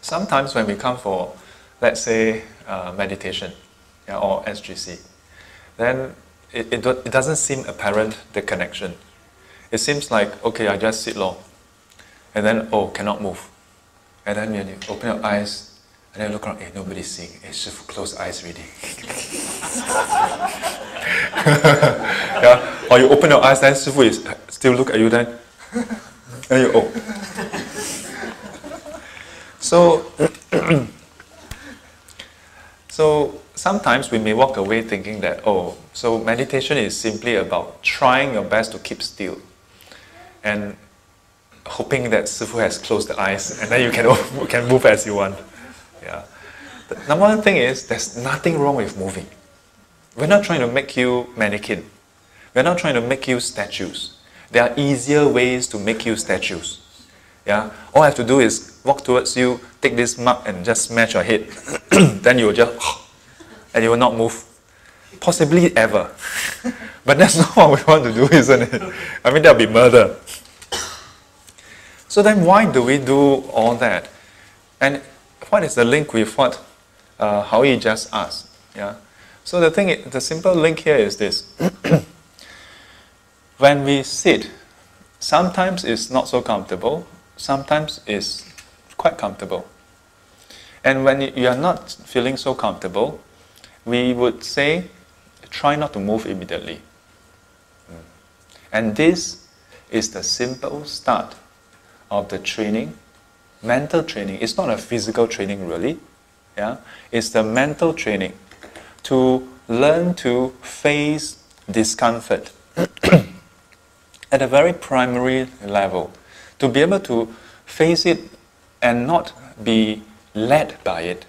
sometimes when we come for, let's say, meditation, yeah, or SGC, then it doesn't seem apparent, the connection. It seems like, okay, I just sit long, and then, oh, cannot move. And then when you open your eyes, and then look around, hey, nobody's seeing. Hey, Shifu, close eyes already. Yeah? Or you open your eyes, then Shifu is still look at you, then, and you, oh. So sometimes we may walk away thinking that, oh, so meditation is simply about trying your best to keep still and hoping that Sifu has closed the eyes and then you can move as you want. Yeah. The number one thing is, there's nothing wrong with moving. We're not trying to make you mannequin. We're not trying to make you statues. There are easier ways to make you statues. Yeah? All I have to do is walk towards you, take this mug and just smash your head. Then you will just, and you will not move. Possibly ever. But that's not what we want to do, isn't it? I mean, that would be murder. So then why do we do all that? And what is the link with what Howie just asked? Yeah? So the simple link here is this. When we sit, sometimes it's not so comfortable, sometimes it's quite comfortable. And when you are not feeling so comfortable, we would say, try not to move immediately. And this is the simple start of the training, mental training. It's not a physical training really. Yeah? It's the mental training to learn to face discomfort at a very primary level. To be able to face it and not be led by it,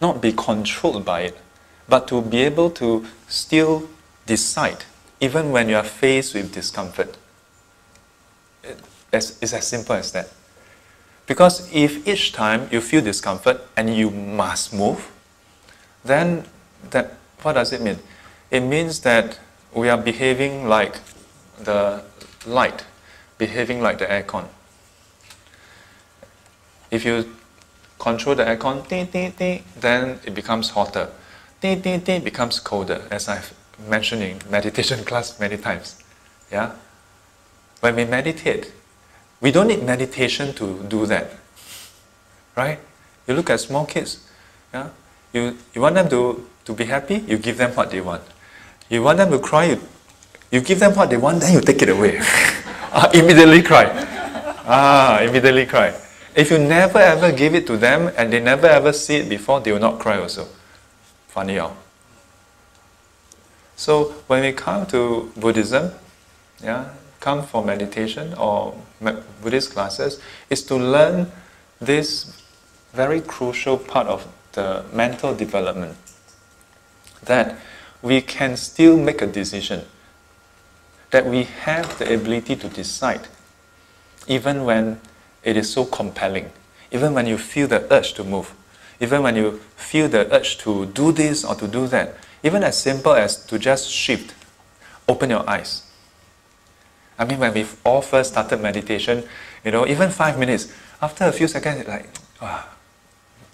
not be controlled by it, but to be able to still decide even when you are faced with discomfort. It's as simple as that. Because if each time you feel discomfort and you must move, then what does it mean? It means that we are behaving like the light, behaving like the aircon. If you control the aircon, then it becomes hotter. Becomes colder, as I've mentioned in meditation class many times. Yeah? When we meditate, we don't need meditation to do that. Right? You look at small kids. Yeah? You want them to be happy, you give them what they want. You want them to cry, you give them what they want, then you take it away. Immediately cry. Immediately cry. If you never ever give it to them and they never ever see it before, they will not cry also. Funny, huh? So when we come to Buddhism, yeah, come for meditation or Buddhist classes, is to learn this very crucial part of the mental development, that we can still make a decision, that we have the ability to decide even when it is so compelling, even when you feel the urge to move, even when you feel the urge to do this or to do that, even as simple as to just shift, open your eyes. I mean, when we all first started meditation, even 5 minutes, after a few seconds, it's like,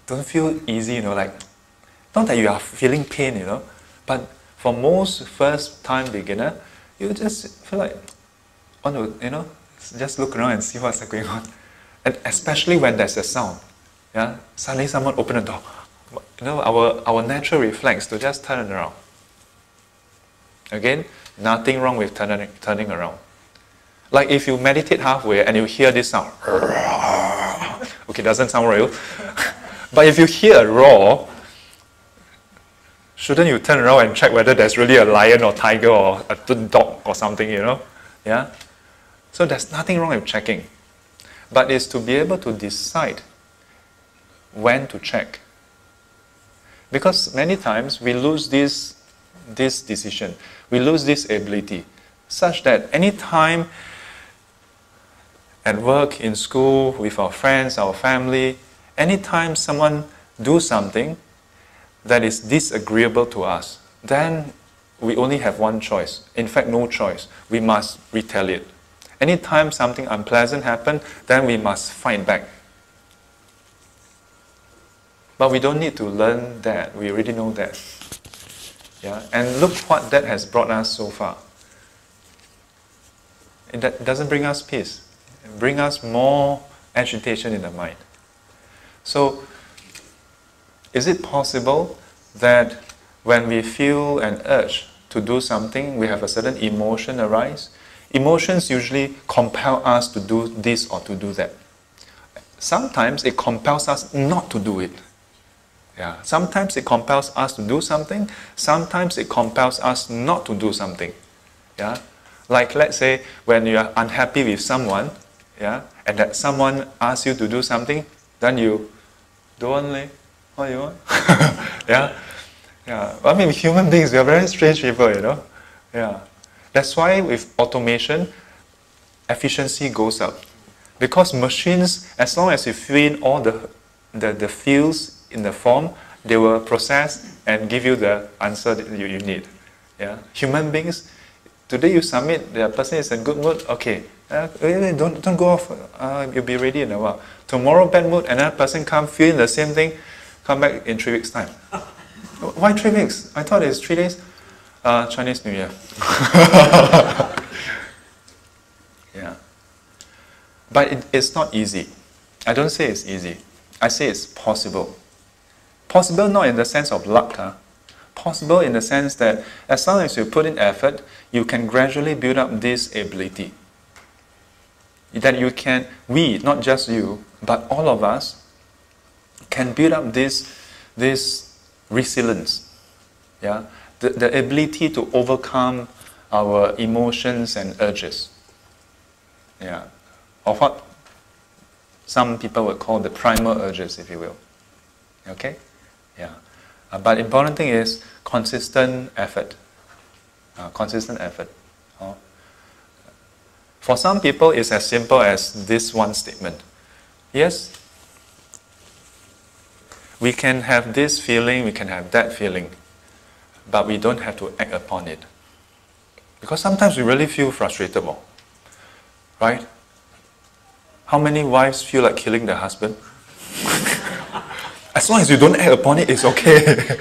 don't feel easy, like, not that you are feeling pain, but for most first-time beginner, you just feel like, just look around and see what's going on. And especially when there's a sound, yeah, suddenly someone open the door. Our natural reflex to just turn around. Again, nothing wrong with turning around. Like if you meditate halfway and you hear this sound, okay, doesn't sound real. But if you hear a roar, shouldn't you turn around and check whether there's really a lion or tiger or a dog or something, Yeah? So there's nothing wrong with checking. But it's to be able to decide when to check. Because many times we lose this decision, we lose this ability, such that any time at work, in school, with our friends, our family, anytime someone do something that is disagreeable to us, then we only have one choice. In fact, no choice. We must retaliate. Anytime something unpleasant happens, then we must fight back. But we don't need to learn that. We already know that. Yeah? And look what that has brought us so far. It doesn't bring us peace. It brings us more agitation in the mind. So, is it possible that when we feel an urge to do something, we have a certain emotion arise? Emotions usually compel us to do this or to do that. Sometimes it compels us not to do it. Yeah. Sometimes it compels us to do something. Sometimes it compels us not to do something. Yeah. Like let's say when you are unhappy with someone, yeah, and that someone asks you to do something, then you don't want. What do you want? Yeah. Yeah. I mean, human beings, we are very strange people, you know. Yeah. That's why with automation, efficiency goes up. Because machines, as long as you fill in all the fields in the form, they will process and give you the answer that you need. Yeah. Human beings, today you submit, the person is in good mood, okay. Don't go off, you'll be ready in a while. Tomorrow bad mood, another person come, fill in the same thing, come back in 3 weeks' time. Why 3 weeks? I thought it's 3 days. Chinese New Year. Yeah. But it's not easy. I don't say it's easy. I say it's possible. Possible not in the sense of luck. Possible in the sense that as long as you put in effort, you can gradually build up this ability. That you can, we, not just you, but all of us, can build up this resilience. Yeah? The ability to overcome our emotions and urges. Yeah. Or what some people would call the primal urges, if you will. Okay? Yeah. But important thing is consistent effort. Consistent effort. For some people, it's as simple as this one statement. Yes, we can have this feeling, we can have that feeling, but we don't have to act upon it. Because sometimes we really feel frustrated, right? How many wives feel like killing their husband? As long as you don't act upon it, it's okay.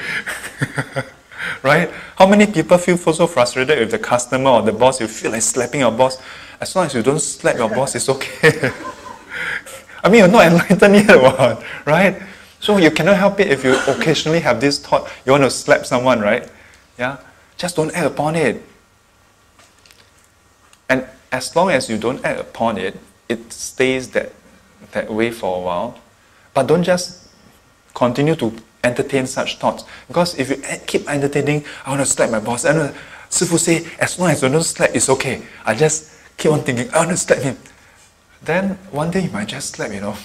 Right? How many people feel so frustrated with the customer or the boss, you feel like slapping your boss? As long as you don't slap your boss, it's okay. I mean, you're not enlightened yet, right? So you cannot help it if you occasionally have this thought, you want to slap someone, right? Yeah? Just don't act upon it. And as long as you don't act upon it, it stays that way for a while. But don't just continue to entertain such thoughts. Because if you keep entertaining, I want to slap my boss, Sifu say, as long as you don't slap, it's okay. I just keep on thinking, I want to slap him. Then one day you might just slap, you know.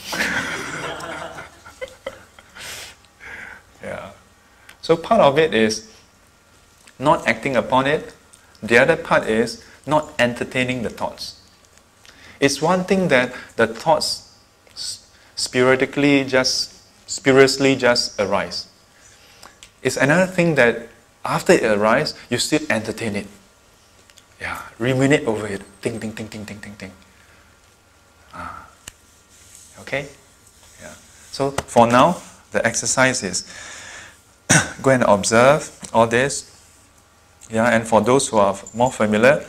Yeah. So part of it is not acting upon it. The other part is not entertaining the thoughts. It's one thing that the thoughts spuriously just arise. It's another thing that after it arises, you still entertain it. Yeah, ruminate over it. Think. Okay? Yeah. So for now, the exercise is go and observe all this. Yeah, and for those who are more familiar,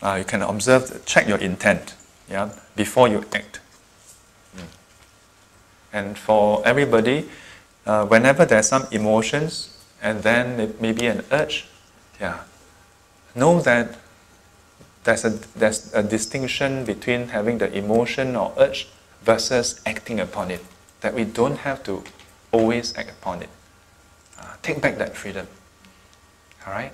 you can observe, check your intent. Yeah, before you act. And for everybody, whenever there's some emotions and then it may be an urge, yeah, know that there's a distinction between having the emotion or urge versus acting upon it. That we don't have to always act upon it. Take back that freedom. All right?